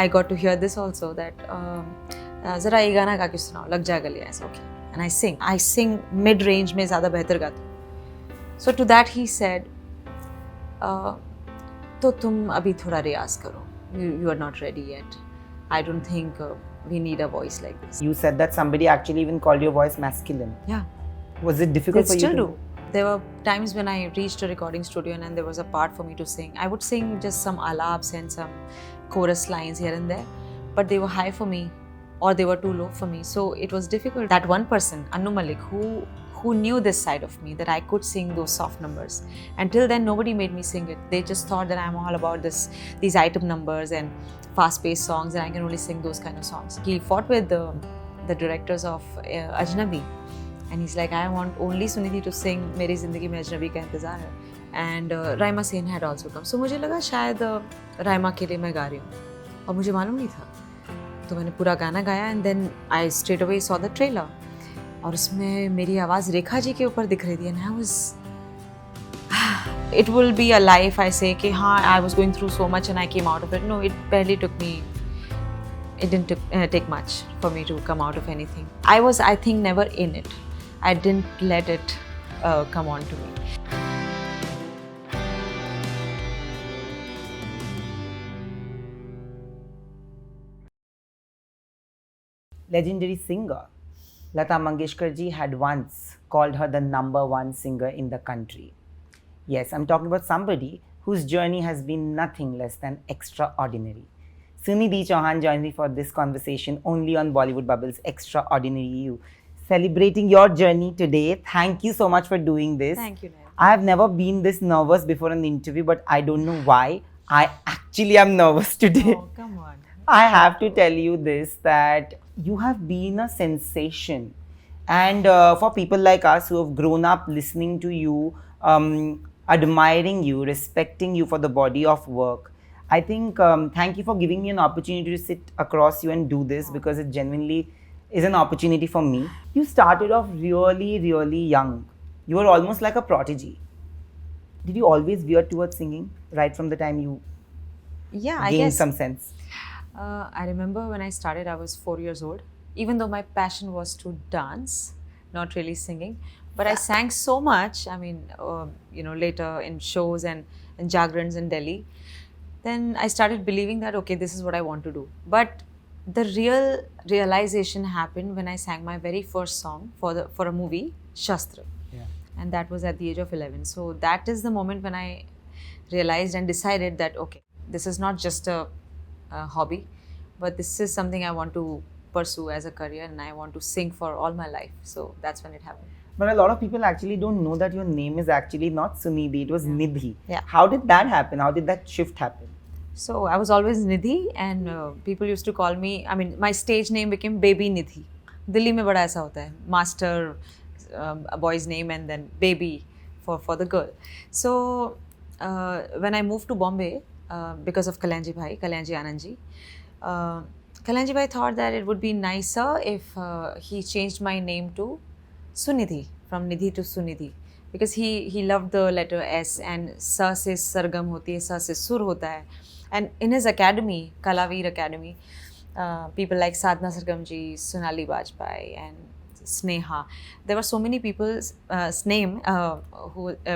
I got to hear this also that ज़रा ये गाना गा के सुनाओ लग जाएगा ले ऐसा okay and I sing mid range में ज़्यादा बेहतर गाती हूँ. So to that he said तो तुम अभी थोड़ा रियाज करो, you are not ready yet. I don't think we need a voice like this. You said that somebody actually even called your voice masculine. Yeah. Was it difficult for you? They still do. There were times when I reached a recording studio and there was a part for me to sing. I would sing just some alaps and some chorus lines here and there, but they were high for me or they were too low for me. So it was difficult. That one person, Malik, who knew this side of me, that I could sing those soft numbers. Until then, nobody made me sing it. They just thought that I'm all about these item numbers and fast-paced songs and I can only sing those kind of songs. He fought with the directors of Ajnabee. And he's like, I want only Sunidhi to sing Meri Zindagi Mein Ajnabee Ka Intezar Hai. And Raima Sen had also come. So मुझे लगा शायद Raima के लिए मैं गा रही हूँ और मुझे मालूम नहीं था. तो मैंने पूरा गाना गाया and then I straight away saw the trailer. और उसमें मेरी आवाज़ रेखा जी के ऊपर दिख रही थी and I was... It will be a life, I say कि हाँ, I was going through so much and I came out of it. No, it barely took me... It didn't take much for me to come out of anything. I was, I think, never in it. I didn't let it come on to me. Legendary singer Lata Mangeshkar ji had once called her the #1 singer in the country. Yes, I'm talking about somebody whose journey has been nothing less than extraordinary. Sunidhi Chauhan joined me for this conversation only on Bollywood Bubble's XtraOrdinary You. Celebrating your journey today. Thank you so much for doing this. Thank you, Nidhi. I have never been this nervous before an interview, but I don't know why. I actually am nervous today. Oh, come on. I have to tell you this, that you have been a sensation. And for people like us who have grown up listening to you, admiring you, respecting you for the body of work, I think thank you for giving me an opportunity to sit across you and do this, because it genuinely is an opportunity for me. You started off really, really young. You were almost like a prodigy. Did you always veer towards singing right from the time you gained some sense? I remember when I started, I was 4 years old. Even though my passion was to dance, not really singing, but I sang so much. I mean, later in shows and jagrans in Delhi. Then I started believing that, okay, this is what I want to do. But the real realization happened when I sang my very first song for a movie, Shastra. Yeah. And that was at the age of 11. So that is the moment when I realized and decided that, okay, this is not just a hobby, but this is something I want to pursue as a career and I want to sing for all my life. So that's when it happened. But a lot of people actually don't know that your name is actually not Sunidhi, it was Nidhi. Yeah. How did that happen? How did that shift happen? So I was always Nidhi and people used to call me, I mean, my stage name became Baby Nidhi. Delhi में बड़ा ऐसा होता है, master, a boy's name and then baby for the girl. So when I moved to Bombay, because of Kalyanji Anandji, Kalyanji Bhai thought that it would be nicer if he changed my name to Sunidhi, from Nidhi to Sunidhi, because he loved the letter S and Sa se Sargam hoti hai, Sa se Sur hota hai. And in his academy, Kalaveer Academy, people like Sadhna Sargam ji, Sonali Bajpai and Sneha, there were so many people's name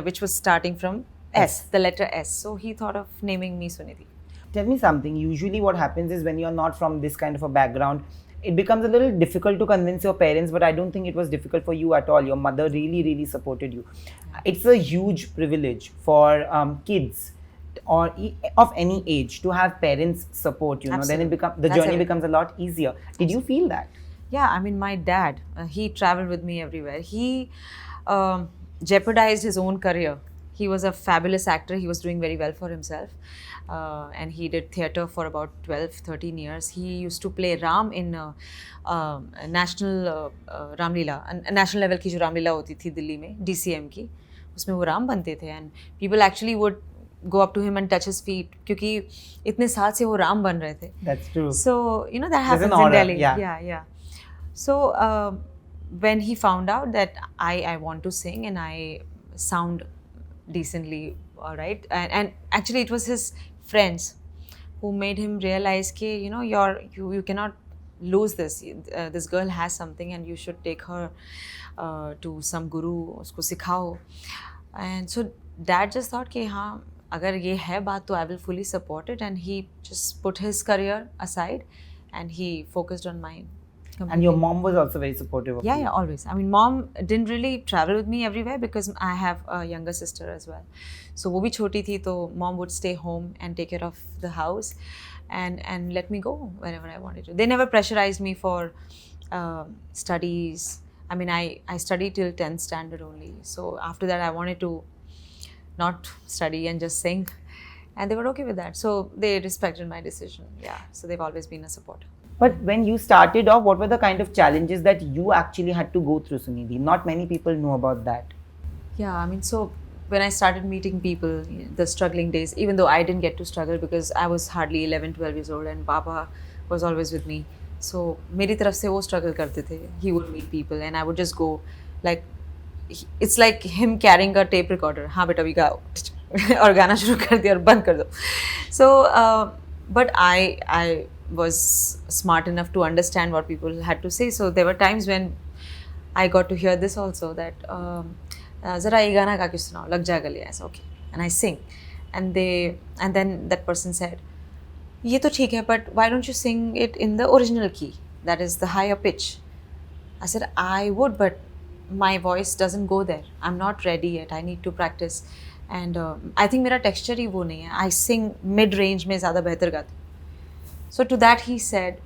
which was starting from S, the letter S. So he thought of naming me Sunidhi. Tell me something. Usually what happens is when you're not from this kind of a background, it becomes a little difficult to convince your parents, but I don't think it was difficult for you at all. Your mother really, really supported you. It's a huge privilege for kids or of any age to have parents support, you know. Absolutely. Then the journey becomes a lot easier. Did you feel that? Yeah, I mean, my dad, he traveled with me everywhere. He jeopardized his own career. He was a fabulous actor. He was doing very well for himself. And he did theatre for about 12-13 years. He used to play Ram in national Ramlila, national level की जो रामलीला होती थी दिल्ली में, DCM की, उसमें वो राम बनते थे. And people actually would go up to him and touch his feet क्योंकि इतने साल से वो राम बन रहे थे. That's true. So, you know, that happens in Delhi. Yeah. So, when he found out that I want to sing and I sound decently all right, and actually it was his friends who made him realize कि you cannot lose this. This girl has something and you should take her to some guru, उसको सिखाओ. And so dad just thought कि हाँ अगर ये है बात तो I will fully support it, and he just put his career aside and he focused on mine. And your mom was also very supportive of you. Yeah, always. I mean, mom didn't really travel with me everywhere because I have a younger sister as well. So वो भी छोटी थी तो mom would stay home and take care of the house and let me go wherever I wanted to. They never pressurized me for studies. I mean, I studied till 10th standard only. So after that, I wanted to not study and just sing. And they were okay with that. So they respected my decision. Yeah. So they've always been a supporter. But when you started off, what were the kind of challenges that you actually had to go through, Sunidhi? Not many people know about that. Yeah, I mean, so when I started meeting people, the struggling days, even though I didn't get to struggle because I was hardly 11, 12 years old and Papa was always with me. So मेरी तरफ से वो struggle करते थे. He would meet people and I would just go like, it's like him carrying a tape recorder. हाँ बेटा भी गाओ और गाना शुरू कर दिया और बंद कर दो. So, but I was smart enough to understand what people had to say. So there were times when I got to hear this also that ज़रा ये गाना गा के सुनाओ लग जा गले ऐसा. Okay, and I sing and then that person said ये तो ठीक है but why don't you sing it in the original key, that is the higher pitch. I said I would, but my voice doesn't go there. I'm not ready yet. I need to practice. And I think मेरा texture ही वो नहीं है. I sing mid range में ज़्यादा बेहतर गाती. So to that he said,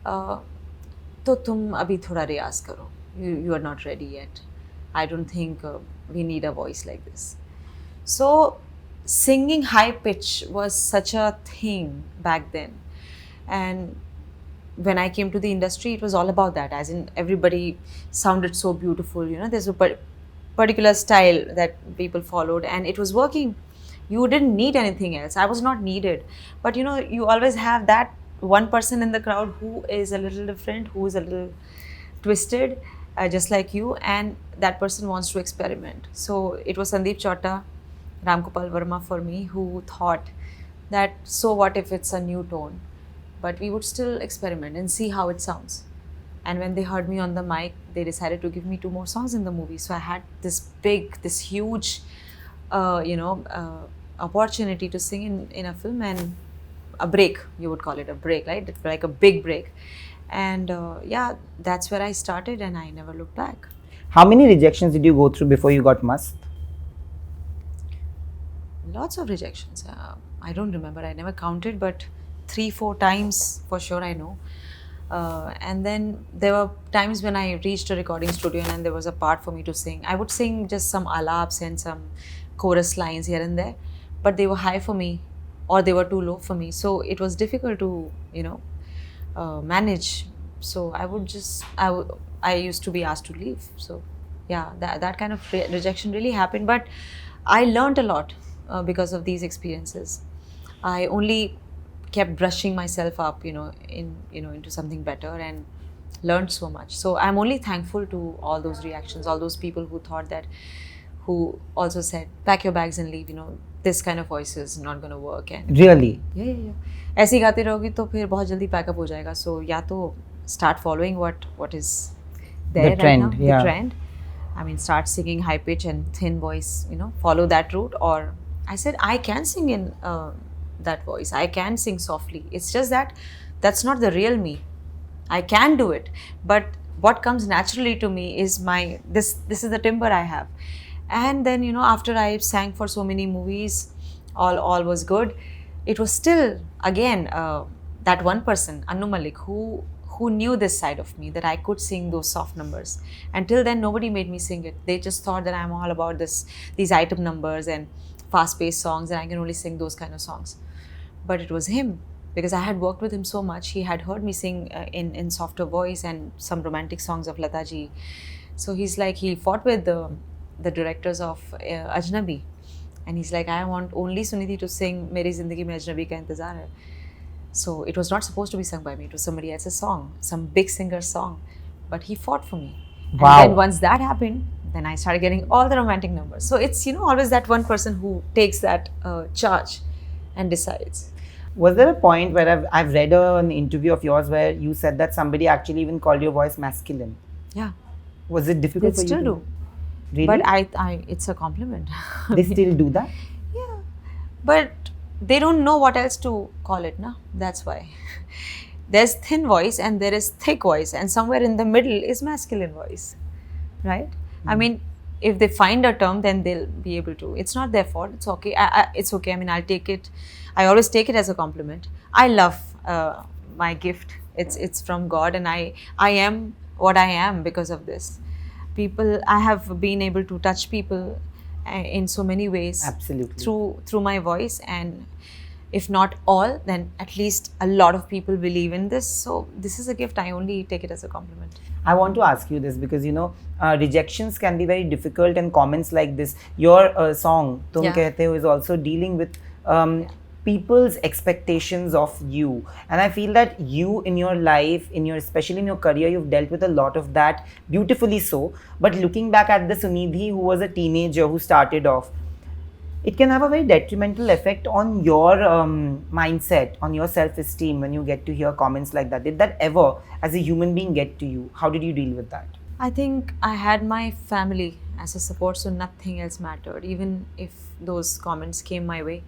तो तुम अभी थोड़ा रियाज करो. You are not ready yet. I don't think we need a voice like this. So singing high pitch was such a thing back then. And when I came to the industry, it was all about that. As in, everybody sounded so beautiful. There's a particular style that people followed, and it was working. You didn't need anything else. I was not needed. But you always have that one person in the crowd who is a little different, who is a little twisted, just like you, and that person wants to experiment. So it was Sandeep Chauhan, Ramgopal Verma for me, who thought that, so what if it's a new tone? But we would still experiment and see how it sounds. And when they heard me on the mic, they decided to give me 2 more songs in the movie. So I had this huge, opportunity to sing in a film, and a break, you would call it a break, right? Like a big break. And that's where I started, and I never looked back. How many rejections did you go through before you got Mast? Lots of rejections. I don't remember. I never counted, but 3-4 times for sure I know. And then there were times when I reached a recording studio and there was a part for me to sing. I would sing just some alaps and some chorus lines here and there, but they were high for me or they were too low for me. So it was difficult to, manage. So I used to be asked to leave. So yeah, that kind of rejection really happened. But I learned a lot because of these experiences. I only kept brushing myself up, into something better, and learned so much. So I'm only thankful to all those reactions, all those people who also said, pack your bags and leave, this kind of voice is not going to work. And really? Yeah. ऐसी गाती रहोगी तो फिर बहुत जल्दी pack up हो जाएगा. So या तो start following what is there the trend, right now, yeah. The trend. I mean, start singing high pitch and thin voice, follow that route. Or I said, I can sing in that voice. I can sing softly. It's just that that's not the real me. I can do it, but what comes naturally to me is this is the timbre I have. And then after I sang for so many movies, all was good. It was still again that one person, Malik, who knew this side of me, that I could sing those soft numbers. Until then, nobody made me sing it. They just thought that I'm all about these item numbers and fast-paced songs, and I can only sing those kind of songs. But it was him, because I had worked with him so much. He had heard me sing in softer voice and some romantic songs of Lata ji. So he's like, he fought with the directors of Ajnabee, and he's like, I want only Sunidhi to sing Meri Zindagi Mein Ajnabee Ka Intezar Hai. So it was not supposed to be sung by me. It was somebody else's song, some big singer's song. But he fought for me. Wow. And then once that happened, then I started getting all the romantic numbers. So it's, always that one person who takes that charge and decides. Was there a point where I've read an interview of yours where you said that somebody actually even called your voice masculine? Yeah, Was it difficult they for you still to? do. Really? But it's a compliment. They still do that? Yeah, but they don't know what else to call it, na? That's why. There's thin voice and there is thick voice, and somewhere in the middle is masculine voice, right? I mean, if they find a term, then they'll be able to. It's not their fault. It's okay. It's okay. I mean, I'll take it. I always take it as a compliment. I love my gift. It's from God, and I am what I am because of this. People, I have been able to touch people in so many ways. Absolutely. Through my voice, and if not all, then at least a lot of people believe in this. So this is a gift. I only take it as a compliment. I want to ask you this because rejections can be very difficult, and comments like this. Your song "Tum Yeah. Kehte Ho" is also dealing with people's expectations of you, and I feel that you in your life, especially in your career, you've dealt with a lot of that beautifully so. But looking back at the Sunidhi who was a teenager who started off, it can have a very detrimental effect on your mindset, on your self-esteem when you get to hear comments like that. Did that ever, as a human being, get to you? How did you deal with that? I think I had my family as a support, so nothing else mattered. Even if those comments came my way,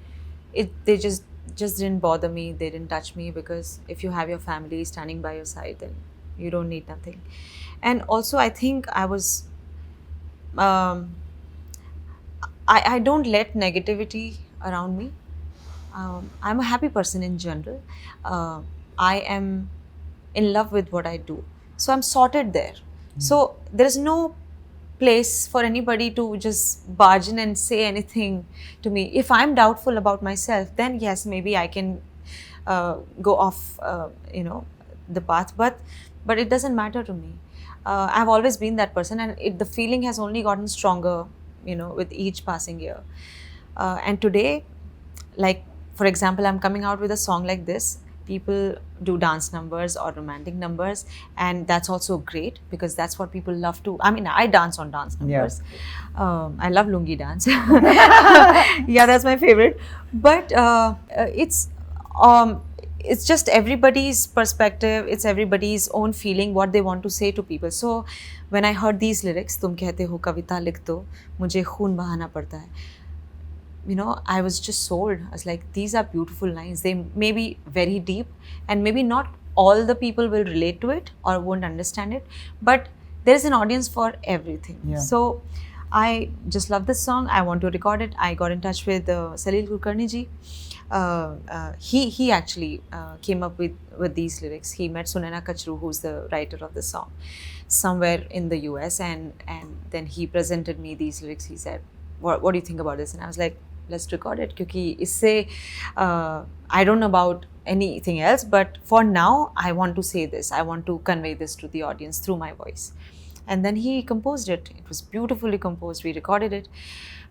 they just didn't bother me. They didn't touch me, because if you have your family standing by your side, then you don't need nothing. And also, I think I was. I don't let negativity around me. I'm a happy person in general. I am in love with what I do. So I'm sorted there. So there is no place for anybody to just barge in and say anything to me. If I'm doubtful about myself, then yes, maybe I can go off, the path. But it doesn't matter to me. I've always been that person, and the feeling has only gotten stronger, with each passing year. And today, like, for example, I'm coming out with a song like this. People do dance numbers or romantic numbers, and that's also great, because that's what people love to. I mean, I dance on dance numbers. I love lungi dance. Yeah, that's my favorite. But it's just everybody's perspective. It's everybody's own feeling, what they want to say to people. So when I heard these lyrics, "Tum kehte ho kavita likh do, mujhe khoon bahana padta hai," I was just sold. I was like, these are beautiful lines. They may be very deep, and maybe not all the people will relate to it or won't understand it, but there is an audience for everything. Yeah. So I just love this song. I want to record it. I got in touch with Salil Kulkarni ji. He actually came up with these lyrics. He met Sunaina Kachru, who's the writer of the song, somewhere in the US, and then he presented me these lyrics. He said, what do you think about this? And I was like, let's record it, क्योंकि इससे I don't know about anything else, but for now I want to say this. I want to convey this to the audience through my voice. And then he composed it. It was beautifully composed. We recorded it.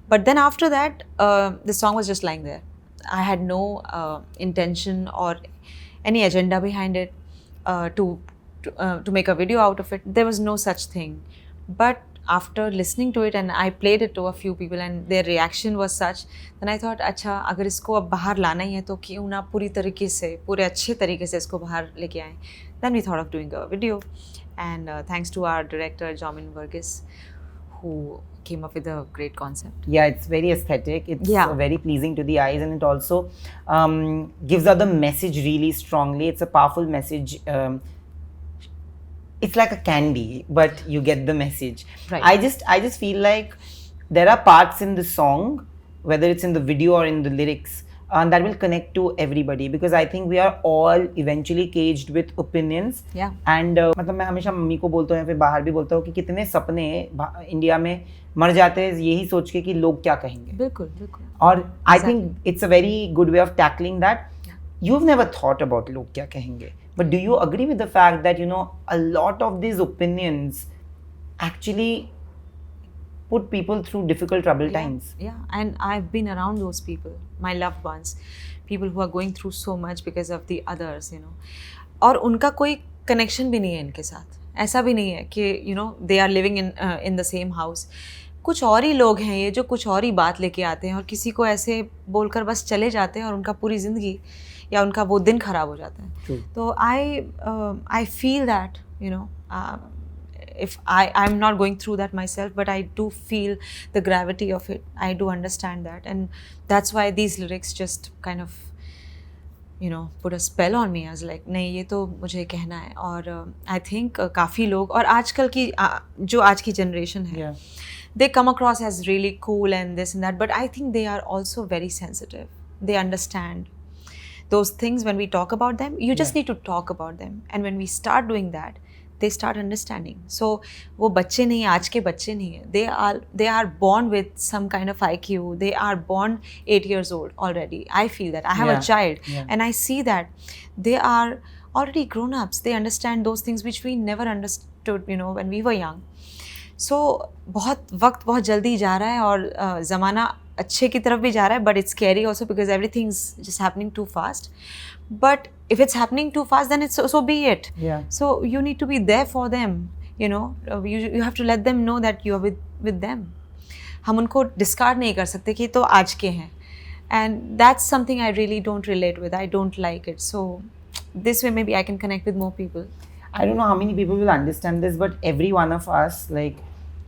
But then after that, the song was just lying there. I had no intention or any agenda behind it to make a video out of it. There was no such thing. But after listening to it, and I played it to a few people, and their reaction was such, then I thought, अच्छा, अगर इसको अब बाहर लाना ही है तो क्यों ना पूरी तरीके से, पूरे अच्छे तरीके से इसको बाहर लेके आएं. Then we thought of doing a video, and thanks to our director Jomin Verghese, who came up with a great concept. Yeah, it's very aesthetic. It's very pleasing to the eyes, and it also gives out the message really strongly. It's a powerful message. It's like a candy, but you get the message. Right. I just feel like there are parts in the song, whether it's in the video or in the lyrics, that will connect to everybody, because I think we are all eventually caged with opinions. Yeah. And मतलब मैं हमेशा mummy को बोलता हूँ या फिर बाहर भी बोलता हूँ कि कितने सपने इंडिया में मर जाते हैं यही सोच के कि लोग क्या कहेंगे. बिल्कुल बिल्कुल. और I think it's a very good way of tackling that. You've never thought about लोग क्या कहेंगे. But do you agree with the fact that, a lot of these opinions actually put people through difficult troubled times? Yeah, and I've been around those people, my loved ones, people who are going through so much because of the others, और उनका कोई connection भी नहीं है इनके साथ. ऐसा भी नहीं है कि they are living in the same house. कुछ और ही लोग हैं ये जो कुछ और ही बात लेके आते हैं और किसी को ऐसे बोलकर बस चले जाते हैं और उनका पूरी ज़िंदगी या उनका वो दिन खराब हो जाता है. True. तो I feel that, you know, if I'm not going through that myself, but I do feel the gravity of it. I do understand that, and that's why these lyrics just kind of, you know, put a spell on me. I was like, नहीं ये तो मुझे कहना है. और I think काफ़ी लोग और आजकल की जो आज की generation है, Yeah. they come across as really cool and this and that, but I think they are also very sensitive. They understand those things. When we talk about them, you just Yeah. need to talk about them, and when we start doing that, they start understanding. So वो बच्चे नहीं, आज के बच्चे नहीं है. They are born with some kind of IQ. They are born 8 years old already. I feel that. I have Yeah. a child, Yeah. and I see that they are already grown ups. They understand those things which we never understood, you know, when we were young. So बहुत वक्त बहुत जल्दी जा रहा है और ज़माना अच्छे की तरफ भी जा रहा है, but it's scary also because everything's just happening too fast. But if it's happening too fast, then it's so be it. Yeah. So you need to be there for them, you know. You have to let them know that you are with them. हम उनको discard नहीं कर सकते कि तो आज के हैं. And that's something I really don't relate with. I don't like it. So this way maybe I can connect with more people. I don't know how many people will understand this, but every one of us, like,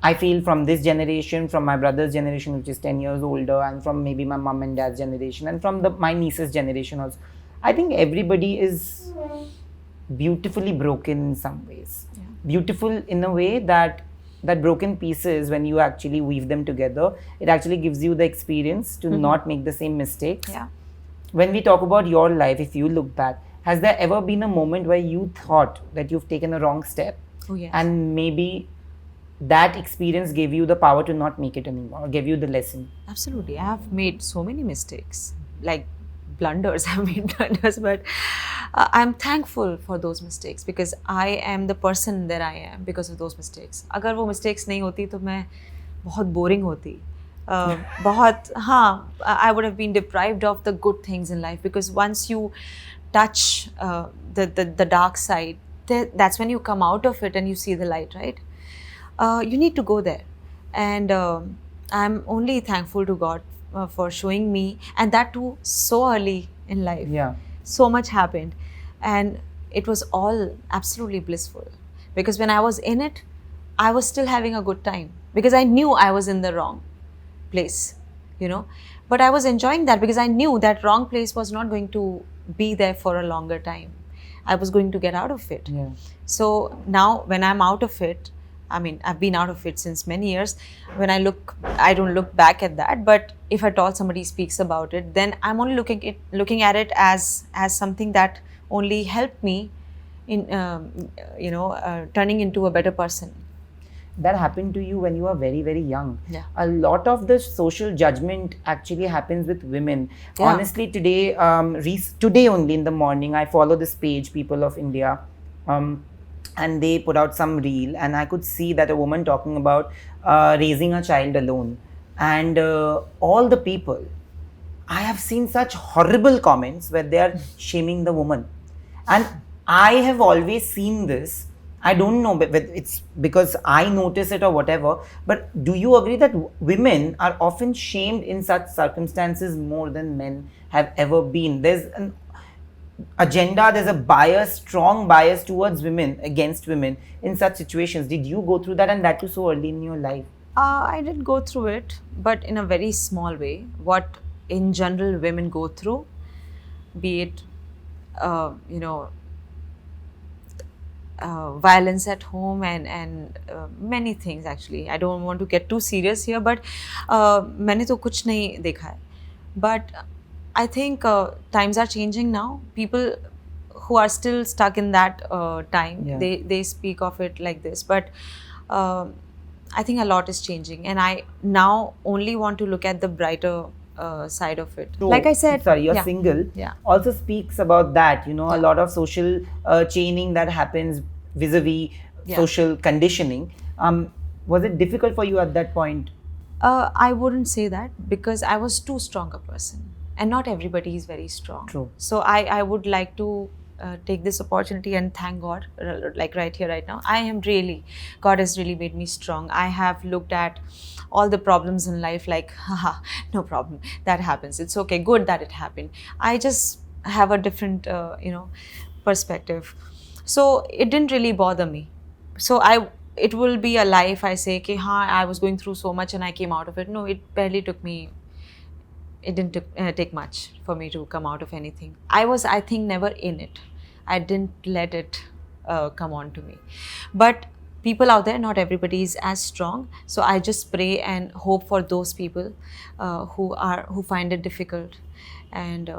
I feel from this generation, from my brother's generation, which is 10 years older, and from maybe my mom and dad's generation, and from my niece's generation also, I think everybody is beautifully broken in some ways. Yeah. Beautiful in a way that broken pieces, when you actually weave them together, it actually gives you the experience to not make the same mistakes. Yeah. When we talk about your life, if you look back, has there ever been a moment where you thought that you've taken a wrong step? Oh yes. And maybe that experience gave you the power to not make it anymore, or gave you the lesson? Absolutely. I have made so many mistakes, like blunders. I've made blunders, but I'm thankful for those mistakes because I am the person that I am because of those mistakes. अगर वो mistakes नहीं होती तो मैं बहुत boring होती. बहुत हाँ, I would have been deprived of the good things in life because once you touch the dark side, that's when you come out of it and you see the light, right? You need to go there, and I'm only thankful to God for showing me, and that too so early in life. Yeah. So much happened, and it was all absolutely blissful because when I was in it, I was still having a good time because I knew I was in the wrong place, you know, but I was enjoying that because I knew that wrong place was not going to be there for a longer time. I was going to get out of it. Yeah. So now when I'm out of it, I mean, I've been out of it since many years. When I don't look back at that. But if at all somebody speaks about it, then I'm only looking at it as something that only helped me in, turning into a better person. That happened to you when you were very, very young. Yeah. A lot of the social judgment actually happens with women. Yeah. Honestly, today only in the morning, I follow this page, People of India. And they put out some reel, and I could see that a woman talking about raising a child alone, and all the people, I have seen such horrible comments where they are shaming the woman, and I have always seen this. I don't know whether it's because I notice it or whatever, but do you agree that women are often shamed in such circumstances more than men have ever been? There's an agenda, there's a bias, strong bias towards women, against women in such situations. Did you go through that, and that too so early in your life? I did go through it, but in a very small way. What in general women go through, be it violence at home and many things actually. I don't want to get too serious here, but मैंने तो कुछ नहीं देखा है. But I think times are changing now. People who are still stuck in that time, Yeah. they speak of it like this. But I think a lot is changing, and I now only want to look at the brighter side of it. So, Like I said, sorry, you're yeah. single. Yeah. Also speaks about that, a Yeah. lot of social chaining that happens vis-a-vis Yeah. social conditioning. Was it difficult for you at that point? I wouldn't say that because I was too strong a person, and not everybody is very strong. True. So I would like to take this opportunity and thank God, like right here, right now. God has really made me strong. I have looked at all the problems in life like, haha, no problem, that happens. It's okay, good that it happened. I just have a different, perspective. So it didn't really bother me. So it will be a lie if I say, "Okay, I was going through so much and I came out of it." No, it barely took me. It didn't take much for me to come out of anything. I was, I think, never in it. I didn't let it come on to me. But people out there, not everybody is as strong. So I just pray and hope for those people who find it difficult, and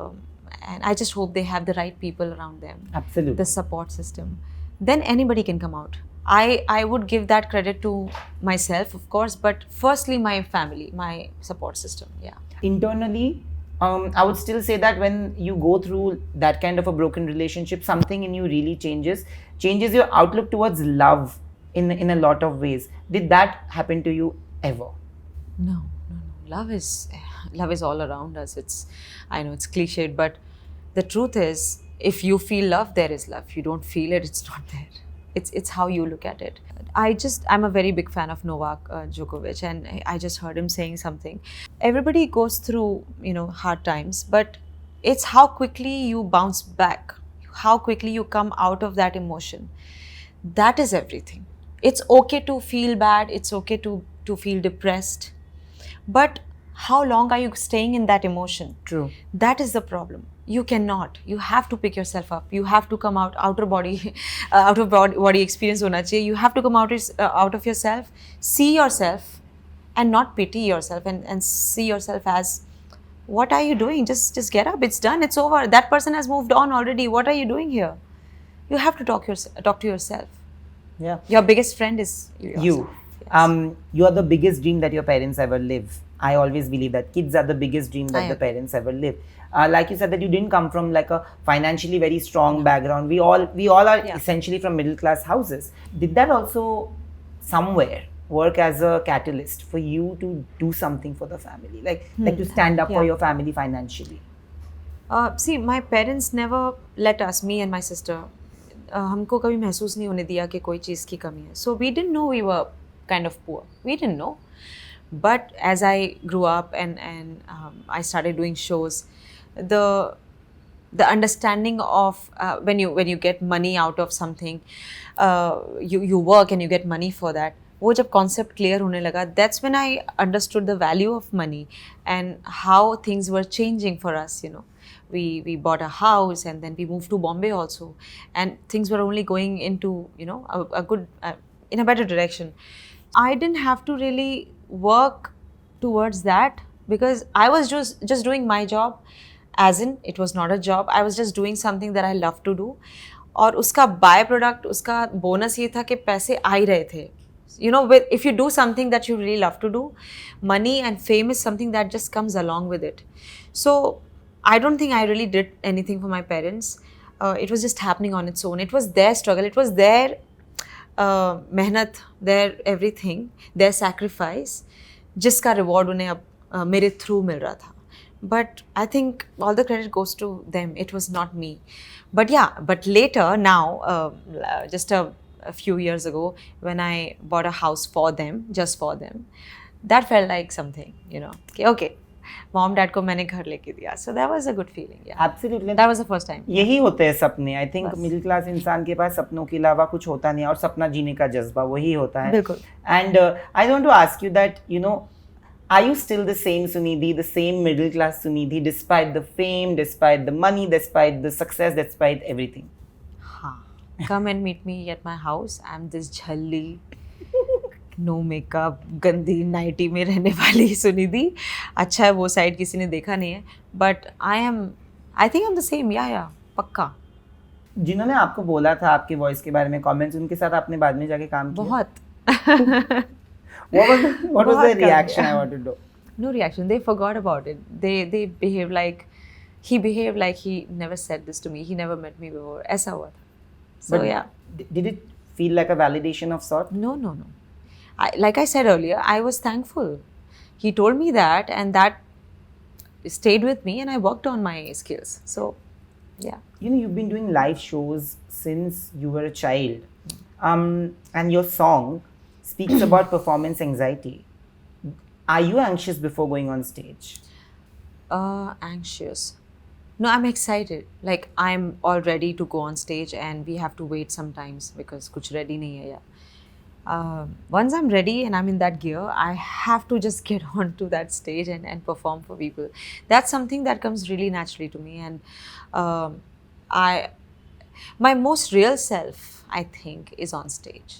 and I just hope they have the right people around them. Absolutely. The support system. Then anybody can come out. I would give that credit to myself, of course, but firstly my family, my support system. Yeah. Internally, I would still say that when you go through that kind of a broken relationship, something in you really changes your outlook towards love in a lot of ways. Did that happen to you ever? No, no, no. Love is all around us. I know it's cliched, but the truth is, if you feel love, there is love. You don't feel it, it's not there. It's how you look at it. I'm a very big fan of Novak Djokovic, and I just heard him saying something. Everybody goes through, hard times, but it's how quickly you bounce back, how quickly you come out of that emotion. That is everything. It's okay to feel bad. It's okay to feel depressed. But how long are you staying in that emotion? True. That is the problem. You cannot. You have to pick yourself up. You have to come out, out of body experience hona chahiye. You have to come out of yourself, see yourself, and not pity yourself, and see yourself as, what are you doing? Just get up. It's done. It's over. That person has moved on already. What are you doing here? You have to talk to yourself. Yeah. Your biggest friend is yourself. You. Yes. You are the biggest dream that your parents ever live. I always believe that kids are the biggest dream that the parents ever live. Like you said, that you didn't come from like a financially very strong background. We all are essentially from middle class houses. Did that also somewhere work as a catalyst for you to do something for the family, like to stand up for your family financially? See, my parents never let us, me and my sister, हमको कभी महसूस नहीं होने दिया कि कोई चीज़ की कमी है. So we didn't know we were kind of poor. We didn't know. But as I grew up and I started doing shows, the understanding of when you get money out of something, you work and you get money for that. वो जब concept clear होने लगा, that's when I understood the value of money and how things were changing for us. We bought a house and then we moved to Bombay also, and things were only going into a good in a better direction. I didn't have to really work towards that because I was just doing my job, as in it was not a job. I was just doing something that I love to do, और उसका by product, उसका bonus ये था कि पैसे आ ही रहे थे. If you do something that you really love to do, money and fame is something that just comes along with it. So I don't think I really did anything for my parents. It was just happening on its own. It was their struggle. It was their मेहनत, their everything, their sacrifice, जिसका reward उन्हें अब मेरे through मिल रहा था. But I think all the credit goes to them. It was not me. But later, now, just a few years ago, when I bought a house for them, just for them, that felt like something, okay. Mom, dad को मैंने घर लेके दिया. So that was a good feeling. Yeah. Absolutely. That was the first time. यही होते हैं सपने. I think middle class इंसान के पास सपनों के अलावा कुछ होता नहीं है और सपना जीने का जज्बा वही होता है. बिल्कुल. And I want to ask you that, are you still the same Sunidhi, the same middle class Sunidhi, despite the fame, despite the money, despite the success, despite everything? Come and meet me at my house. I'm this jhalli, no makeup, गंदी nightie में रहने वाली सुनिधि. अच्छा है वो side किसी ने देखा नहीं है. But I think I'm the same. Yeah, पक्का. जिन्होंने आपको बोला था आपके वॉइस के बारे में कमेंट्स, उनके साथ आपने बाद में जाके काम किया? बहुत. What was the reaction? I want to know. No reaction. They forgot about it. They behaved like he never said this to me. He never met me before. ऐसा हुआ था. So But yeah. Did it feel like a validation of sort? No. Like I said earlier, I was thankful. He told me that, and that stayed with me, and I worked on my skills. So, yeah. You've been doing live shows since you were a child, and your song speaks about performance anxiety. Are you anxious before going on stage? Anxious. No, I'm excited. Like I'm all ready to go on stage, and we have to wait sometimes because kuch ready nahi hai yet. Once I'm ready and I'm in that gear, I have to just get onto that stage and perform for people. That's something that comes really naturally to me, and I my most real self, I think, is on stage.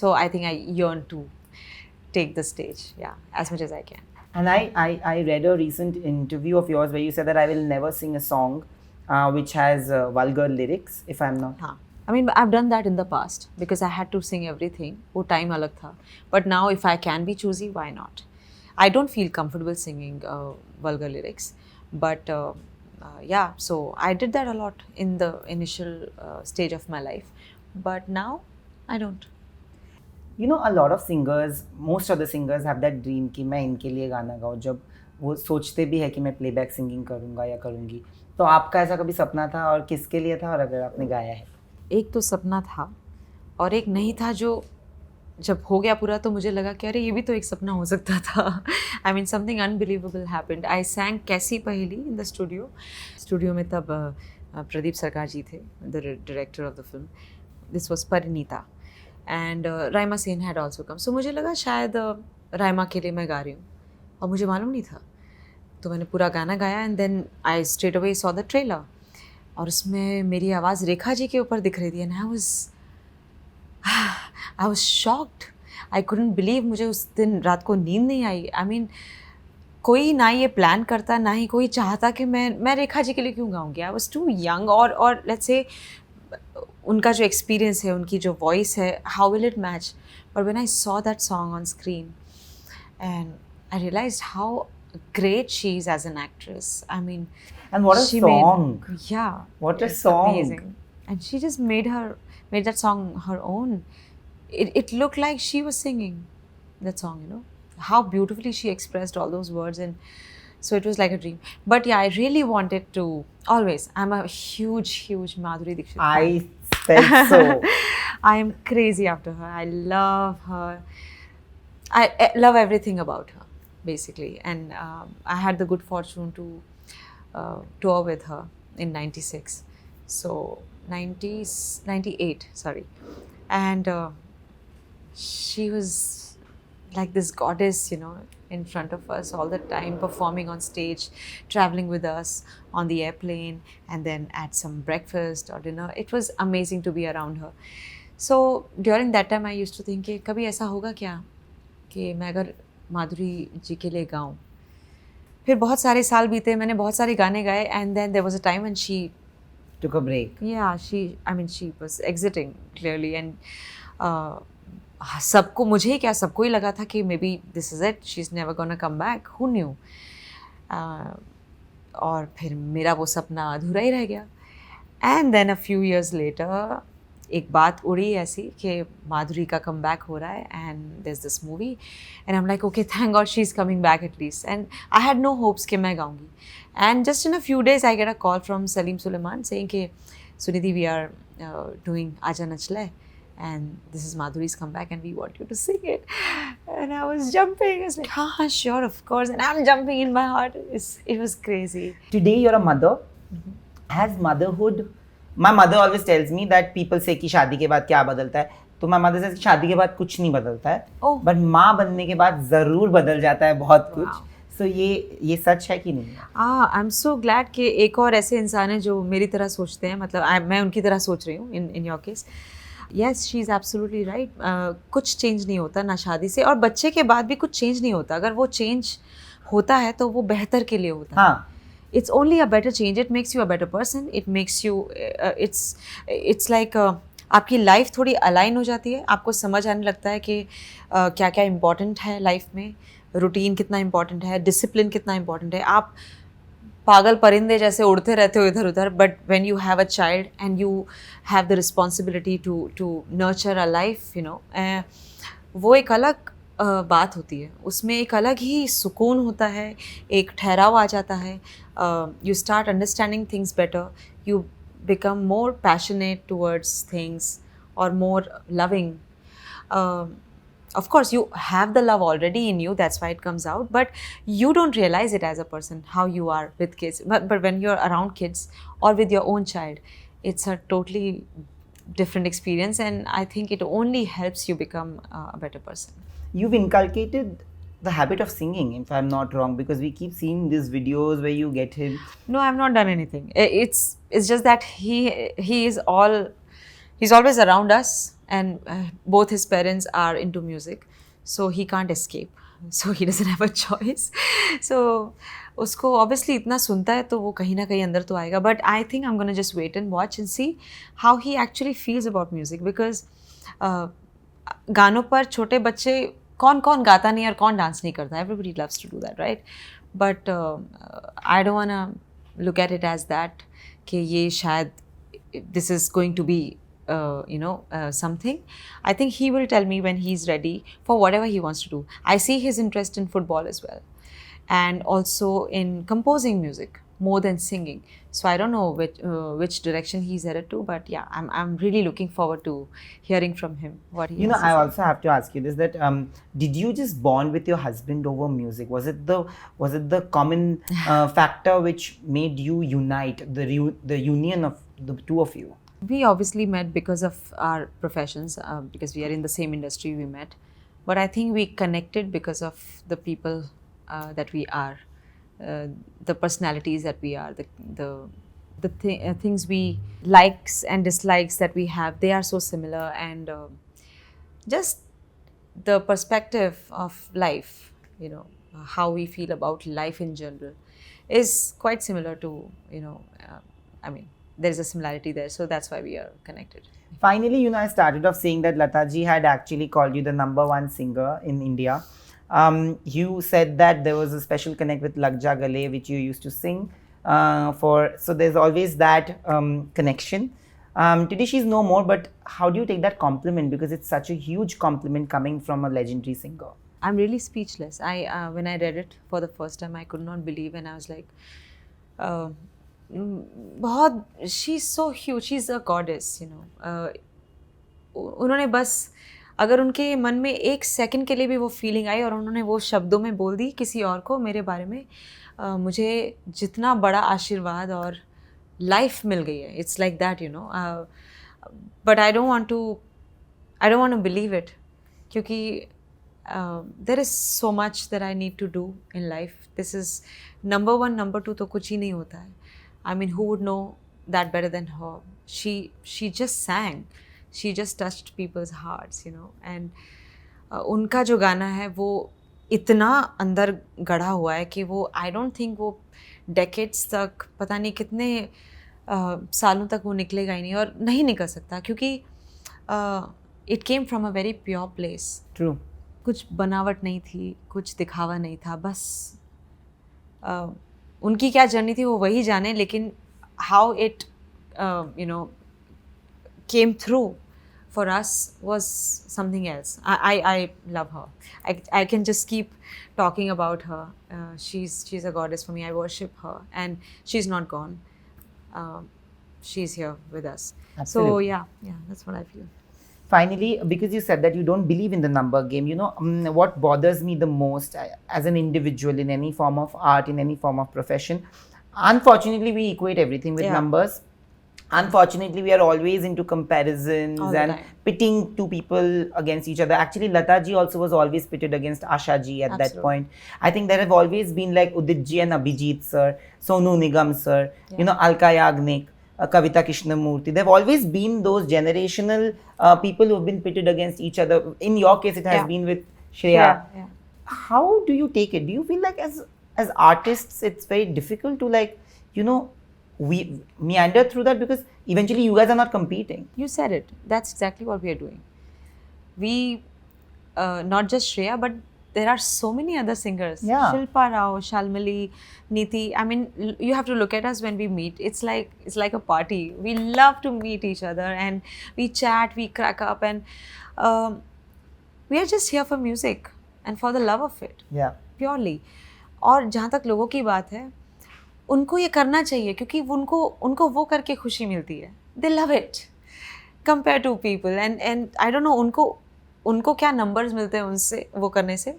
So I think I yearn to take the stage, yeah, as much as I can. And I read a recent interview of yours where you said that I will never sing a song which has vulgar lyrics, if I'm not. हाँ, I mean, I've done that in the past because I had to sing everything. वो time अलग था. But now, if I can be choosy, why not? I don't feel comfortable singing vulgar lyrics, but yeah. So I did that a lot in the initial stage of my life, but now I don't. You know, a lot of singers, most of the singers have that dream कि मैं इनके लिए गाना गाऊँ, जब वो सोचते भी है कि मैं प्लेबैक सिंगिंग करूँगा या करूँगी. तो आपका ऐसा कभी सपना था, और किसके लिए था, और अगर आपने गाया है? एक तो सपना था और एक नहीं था, जो जब हो गया पूरा तो मुझे लगा कि अरे ये भी तो एक सपना हो सकता था. I mean something unbelievable happened. आई सैंग कैसी पहेली इन द स्टूडियो में. तब प्रदीप सरकार जी थे, the director of the film. This was Parineeta and Raima Sen had also come. So मुझे लगा शायद राइमा के लिए मैं गा रही हूँ, और मुझे मालूम नहीं था. तो मैंने पूरा गाना गाया and then I straight away saw the trailer, और उसमें मेरी आवाज़ रेखा जी के ऊपर दिख रही थी. And I was shocked. I couldn't believe. मुझे उस दिन रात को नींद नहीं आई. आई मीन कोई ना ये प्लान करता, ना ही कोई चाहता कि मैं रेखा जी के लिए क्यों गाऊंगी. आई वॉज टू यंग, और लेट्स से उनका जो एक्सपीरियंस है, उनकी जो वॉइस है, how will it match. But when I saw that song on screen and I realized how great she is as an actress. I mean, And what a she song! Yeah, What a it's song! amazing. And she just made that song her own. It looked like she was singing that song, you know, how beautifully she expressed all those words, and so it was like a dream. But yeah, I really wanted to always. I'm a huge Madhuri Dixit fan. I felt so. I am crazy after her. I love her. I love everything about her, basically. And I had the good fortune to tour with her in 96. So 90s, 98, sorry. And she was like this goddess, you know, in front of us all the time, performing on stage, traveling with us on the airplane, and then at some breakfast or dinner. It was amazing to be around her. So during that time I used to think कि कभी ऐसा होगा क्या कि मैं अगर माधुरी जी के लिए गाऊँ. फिर बहुत सारे साल बीते, मैंने बहुत सारे गाने गाए, and then there was a time when she Took a break. yeah she was exiting clearly. And सबको, मुझे ही क्या, सबको ही लगा था कि maybe this is it, she is never gonna come back. Who knew. और फिर मेरा वो सपना अधूरा ही रह गया. And then a few years later एक बात उड़ी ऐसी कि माधुरी का कम बैक हो रहा है, and there is this movie, and I am like okay, thank God she is coming back at least. And I had no hopes कि मैं गाऊंगी. And just in a few days I get a call from Salim Sulaiman saying कि Sunidhi, we are doing आजा नचले, and this is Madhuri's comeback and we want you to sing it. And I was jumping. I was like, ha, sure, of course. And I'm jumping in my heart. It was crazy. Today you're a mother. Has motherhood... My mother always tells me that people say कि शादी के बाद क्या बदलता है. तो my mother says कि शादी के बाद कुछ नहीं बदलता है. Oh. But माँ बनने के बाद ज़रूर बदल जाता है बहुत कुछ. So ये सच है कि नहीं? I'm so glad कि एक और ऐसे इंसान है जो मेरी तरह सोचते हैं. मतलब मैं उनकी तरह सोच रही हूँ in your case. Yes, she is absolutely right. कुछ चेंज नहीं होता ना शादी से, और बच्चे के बाद भी कुछ चेंज नहीं होता. अगर वो चेंज होता है तो वो बेहतर के लिए होता है. हाँ. It's only a better change. It makes you a better person. It makes you it's like आपकी लाइफ थोड़ी अलाइन हो जाती है. आपको समझ आने लगता है कि क्या क्या इम्पोर्टेंट है लाइफ में. रूटीन कितना इम्पोर्टेंट है, डिसिप्लिन कितना इम्पोर्टेंट है. आप पागल परिंदे जैसे उड़ते रहते हो इधर उधर, but when you have a child and you have the responsibility to nurture a life, you know, वो एक अलग बात होती है. उसमें एक अलग ही सुकून होता है, एक ठहराव आ जाता है. You start understanding things better. You become more passionate towards things और मोर loving. of course you have the love already in you, that's why it comes out, but you don't realize it as a person how you are with kids. But when you're around kids or with your own child, it's a totally different experience, and I think it only helps you become a better person. You've inculcated the habit of singing, if I'm not wrong, because we keep seeing these videos where you get him. No, I've not done anything. It's just that he's always around us, and both his parents are into music, so he can't escape. So he doesn't have a choice. So उसको obviously इतना सुनता है तो वो कहीं ना कहीं अंदर तो आएगा. But I think I'm gonna just wait and watch and see how he actually feels about music, because गानों पर छोटे बच्चे कौन कौन गाता नहीं और कौन डांस नहीं करता. Everybody loves to do that, right? But I don't wanna look at it as that कि ये शायद this is going to be something. I think he will tell me when he's ready for whatever he wants to do. I see his interest in football as well, and also in composing music more than singing. So I don't know which direction he's headed to, but yeah, I'm really looking forward to hearing from him what he has to I say. also have to ask you this, that did you just bond with your husband over music? Was it the common factor which made you unite, the union of the two of you? We obviously met because of our professions, because we are in the same industry. We met, but I think we connected because of the people that we are, the personalities that we are, the things we likes and dislikes that we have. They are so similar, and just the perspective of life, how we feel about life in general, is quite similar to there's a similarity there, so that's why we are connected. Finally, I started off saying that Lataji had actually called you the #1 singer in India. You said that there was a special connect with Lag Ja Gale, which you used to sing so there's always that connection. Today she's no more, but how do you take that compliment? Because it's such a huge compliment coming from a legendary singer. I'm really speechless. When I read it for the first time, I could not believe, and I was like, she's so huge, she's a goddess, उन्होंने बस अगर उनके मन में एक second के लिए भी वो फीलिंग आई और उन्होंने वो शब्दों में बोल दी किसी और को मेरे बारे में, मुझे जितना बड़ा आशीर्वाद और लाइफ मिल गई है. It's like that, but I don't want to believe it, क्योंकि there is so much that I need to do in life. This is #1 #2 तो कुछ ही नहीं होता है. I mean, who would know that better than her? She just sang. She just touched people's hearts, and उनका जो गाना है वो इतना अंदर गढ़ा हुआ है कि वो I don't think वो decades तक, पता नहीं कितने सालों तक वो निकलेगा ही नहीं, और नहीं निकल सकता, क्योंकि it came from a very pure place. True. कुछ बनावट नहीं थी, कुछ दिखावा नहीं था, बस उनकी क्या जर्नी थी वो वही जाने, लेकिन how it came through for us was something else. I love her. I can just keep talking about her. She's a goddess for me. I worship her, and she's not gone. She's here with us. Absolutely. So yeah, that's what I feel. Finally, because you said that you don't believe in the number game, what bothers me the most as an individual in any form of art, in any form of profession, unfortunately we equate everything with numbers. Unfortunately, we are always into comparisons and pitting two people against each other. Actually, Lata ji also was always pitted against Asha ji at that point. I think there have always been like Udit ji and Abhijit sir, Sonu Nigam sir, Alka Yagnik, Kavita Krishnamurti. There have always been those generational people who have been pitted against each other. In your case, it has been with Shreya. Yeah. How do you take it? Do you feel like as artists, it's very difficult to we meander through that, because eventually you guys are not competing? You said it. That's exactly what we are doing. We, not just Shreya, but there are so many other singers. Yeah. Shilpa Rao, Shalmali, Nidhi. I mean, you have to look at us when we meet. It's like a party. We love to meet each other, and we chat, we crack up, and we are just here for music and for the love of it. Yeah. Purely. और जहाँ तक लोगों की बात है, उनको ये करना चाहिए, क्योंकि उनको वो करके खुशी मिलती है. They love it compared to people, and I don't know, उनको उनको क्या नंबर्स मिलते हैं उनसे वो करने से,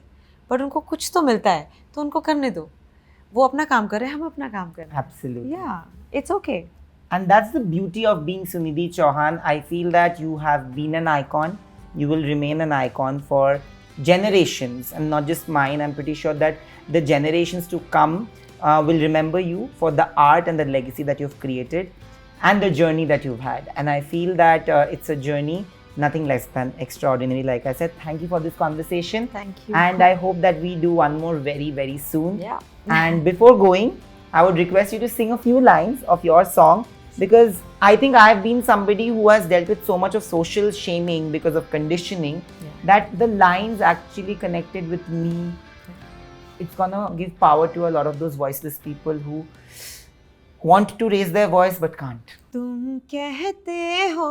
बट उनको कुछ तो मिलता है, तो उनको करने दो. वो अपना काम कर रहे हैं, हम अपना काम कर रहे हैं. Absolutely. Yeah, it's okay. And that's the beauty of being Sunidhi Chauhan. I feel that you have been an icon. You will remain an icon for generations, and not just mine. I'm pretty sure that the generations to come will remember you for the art and the legacy that you've created and the journey that you've had. And I feel that it's a journey nothing less than extraordinary. Like I said, thank you for this conversation. Thank you. And I hope that we do one more very, very soon. Yeah. And before going, I would request you to sing a few lines of your song, because I think I've been somebody who has dealt with so much of social shaming because of conditioning, that the lines actually connected with me. It's gonna give power to a lot of those voiceless people who want to raise their voice but can't. तुम कहते हो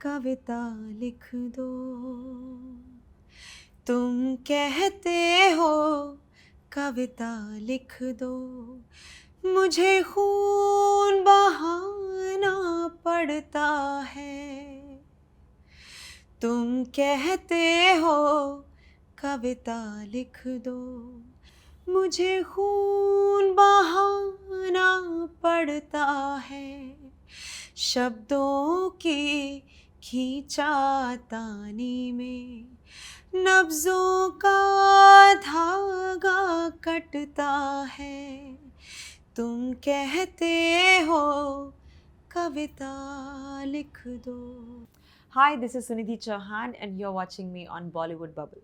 कविता लिख दो, तुम कहते हो कविता लिख दो, मुझे खून बहाना पड़ता है. तुम कहते हो कविता लिख दो, मुझे खून बहाना पड़ता है. शब्दों की खींचातानी में नब्ज़ों का धागा कटता है. तुम कहते हो कविता लिख दो. Hi, this is Sunidhi Chauhan and you're watching me on Bollywood Bubble.